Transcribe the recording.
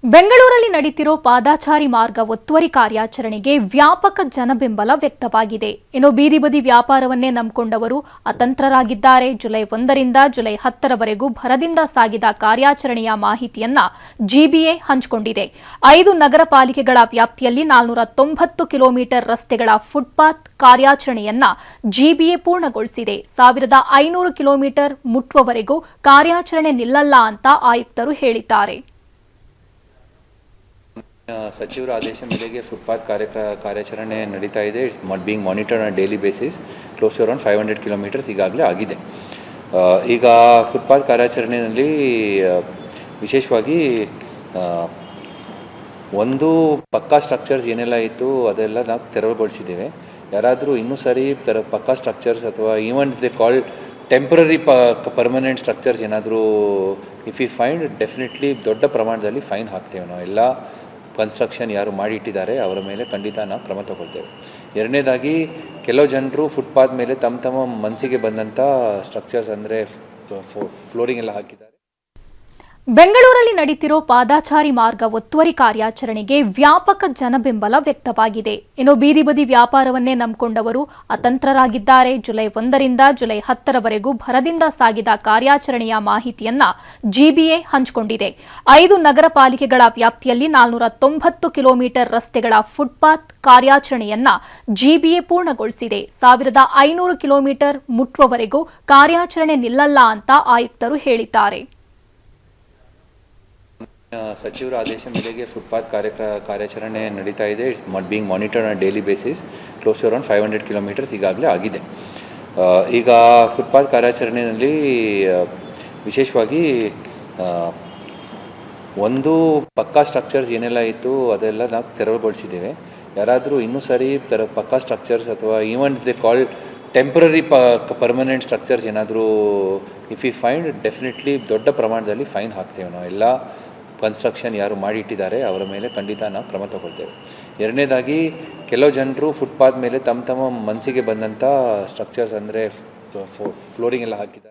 ಬೆಂಗಳೂರಲ್ಲಿ ನಡೆಯುತ್ತಿರೋ ಪಾದಾಚಾರಿ ಮಾರ್ಗ ಒತ್ತುವರಿ ಕಾರ್ಯಾಚರಣೆಗೆ ವ್ಯಾಪಕ ಜನಬೆಂಬಲ ವ್ಯಕ್ತವಾಗಿದೆ. ಇನ್ನು ಬೀದಿ ಬದಿ ವ್ಯಾಪಾರವನ್ನೇ ನಂಬಿಕೊಂಡವರು ಅತಂತ್ರರಾಗಿದ್ದಾರೆ. ಜುಲೈ 1ರಿಂದ ಜುಲೈ 10ರವರೆಗೂ ಭರದಿಂದ ಸಾಗಿದ ಕಾರ್ಯಾಚರಣೆಯ ಮಾಹಿತಿಯನ್ನ ಜಿಬಿಎ ಹಂಚಿಕೊಂಡಿದೆ. 5 ನಗರ ಪಾಲಿಕೆಗಳ ವ್ಯಾಪ್ತಿಯಲ್ಲಿ 490 ಕಿಲೋಮೀಟರ್ ರಸ್ತೆಗಳ ಫುಟ್ಪಾತ್ ಕಾರ್ಯಾಚರಣೆಯನ್ನ ಜಿಬಿಎ ಪೂರ್ಣಗೊಳಿಸಿದೆ. 1500 ಕಿಲೋಮೀಟರ್ ಮುಟ್ಟುವವರೆಗೂ ಕಾರ್ಯಾಚರಣೆ ನಿಲ್ಲಲ್ಲ ಅಂತ ಆಯುಕ್ತರು ಹೇಳಿದ್ದಾರೆ. ಸಚಿವರ ಆದೇಶ ಮೇರೆಗೆ ಫುಟ್ಪಾತ್ ಕಾರ್ಯಾಚರಣೆ ನಡೀತಾ ಇದೆ. It's being monitored on daily basis. Close to around 500 kilometres ಈಗಾಗಲೇ ಆಗಿದೆ. ಈಗ ಫುಟ್ಪಾತ್ ಕಾರ್ಯಾಚರಣೆಯಲ್ಲಿ ವಿಶೇಷವಾಗಿ ಒಂದು ಪಕ್ಕಾ ಸ್ಟ್ರಕ್ಚರ್ಸ್ ಏನೆಲ್ಲ ಇತ್ತು ಅದೆಲ್ಲ ನಾವು ತೆರವುಗೊಳಿಸಿದ್ದೇವೆ. ಯಾರಾದರೂ ಇನ್ನೂ ಸರಿ ಪಕ್ಕಾ ಸ್ಟ್ರಕ್ಚರ್ಸ್ ಅಥವಾ even they call temporary permanent structures ಏನಾದರೂ ಇಫ್ ಯು ಫೈಂಡ್ ಡೆಫಿನೆಟ್ಲಿ ದೊಡ್ಡ ಪ್ರಮಾಣದಲ್ಲಿ ಫೈನ್ ಹಾಕ್ತೇವೆ. ನಾವು ಎಲ್ಲ ಕನ್ಸ್ಟ್ರಕ್ಷನ್ ಯಾರು ಮಾಡಿ ಇಟ್ಟಿದ್ದಾರೆ ಅವರ ಮೇಲೆ ಖಂಡಿತ ನಾವು ಕ್ರಮ ತಗೊಳ್ತೇವೆ. ಎರಡನೇದಾಗಿ ಕೆಲವು ಜನರು ಫುಟ್ಪಾತ್ ಮೇಲೆ ತಮ್ಮ ಮನಸ್ಸಿಗೆ ಬಂದಂಥ ಸ್ಟ್ರಕ್ಚರ್ಸ್ ಅಂದರೆ ಫ್ಲೋರಿಂಗ್ ಎಲ್ಲ ಹಾಕಿದ್ದಾರೆ. ಬೆಂಗಳೂರಲ್ಲಿ ನಡೆಯುತ್ತಿರೋ ಪಾದಾಚಾರಿ ಮಾರ್ಗ ಒತ್ತುವರಿ ಕಾರ್ಯಾಚರಣೆಗೆ ವ್ಯಾಪಕ ಜನಬೆಂಬಲ ವ್ಯಕ್ತವಾಗಿದೆ. ಇನ್ನು ಬೀದಿ ಬದಿ ವ್ಯಾಪಾರವನ್ನೇ ನಂಬಿಕೊಂಡವರು ಅತಂತ್ರರಾಗಿದ್ದಾರೆ. ಜುಲೈ 1ರಿಂದ ಜುಲೈ 10ರವರೆಗೂ ಭರದಿಂದ ಸಾಗಿದ ಕಾರ್ಯಾಚರಣೆಯ ಮಾಹಿತಿಯನ್ನ ಜಿಬಿಎ ಹಂಚಿಕೊಂಡಿದೆ. 5 ನಗರ ಪಾಲಿಕೆಗಳ ವ್ಯಾಪ್ತಿಯಲ್ಲಿ 490 ಕಿಲೋಮೀಟರ್ ರಸ್ತೆಗಳ ಫುಟ್ಪಾತ್ ಕಾರ್ಯಾಚರಣೆಯನ್ನ ಜಿಬಿಎ ಪೂರ್ಣಗೊಳಿಸಿದೆ. 1500 ಕಿಲೋಮೀಟರ್ ಮುಟ್ಟುವವರೆಗೂ ಕಾರ್ಯಾಚರಣೆ ನಿಲ್ಲಲ್ಲ ಅಂತ ಆಯುಕ್ತರು ಹೇಳಿದ್ದಾರೆ. ಸಚಿವರ ಆದೇಶ ಮೇರೆಗೆ ಫುಟ್ಪಾತ್ ಕಾರ್ಯಾಚರಣೆ ನಡೀತಾ ಇದೆ. It's being monitored on daily basis. Close to around 500 kilometres ಈಗಾಗಲೇ ಆಗಿದೆ. ಈಗ ಫುಟ್ಪಾತ್ ಕಾರ್ಯಾಚರಣೆಯಲ್ಲಿ ವಿಶೇಷವಾಗಿ ಒಂದು ಪಕ್ಕಾ ಸ್ಟ್ರಕ್ಚರ್ಸ್ ಏನೆಲ್ಲ ಇತ್ತು ಅದೆಲ್ಲ ನಾವು ತೆರವುಗೊಳಿಸಿದ್ದೇವೆ. ಯಾರಾದರೂ ಇನ್ನೂ ಸರಿ ಪಕ್ಕಾ ಸ್ಟ್ರಕ್ಚರ್ಸ್ ಅಥವಾ even they call temporary permanent structures ಏನಾದರೂ ಇಫ್ ಯು ಫೈಂಡ್ ಡೆಫಿನೆಟ್ಲಿ ದೊಡ್ಡ ಪ್ರಮಾಣದಲ್ಲಿ ಫೈನ್ ಹಾಕ್ತೇವೆ. ನಾವು ಎಲ್ಲ ಕನ್ಸ್ಟ್ರಕ್ಷನ್ ಯಾರು ಮಾಡಿ ಇಟ್ಟಿದ್ದಾರೆ ಅವರ ಮೇಲೆ ಖಂಡಿತ ನಾವು ಕ್ರಮ ತಗೊಳ್ತೇವೆ. ಎರಡನೇದಾಗಿ ಕೆಲವು ಜನರು ಫುಟ್ಪಾತ್ ಮೇಲೆ ತಮ್ಮ ಮನಸ್ಸಿಗೆ ಬಂದಂಥ ಸ್ಟ್ರಕ್ಚರ್ಸ್ ಅಂದರೆ ಫ್ಲೋರಿಂಗ್ ಎಲ್ಲ ಹಾಕಿದ್ದಾರೆ.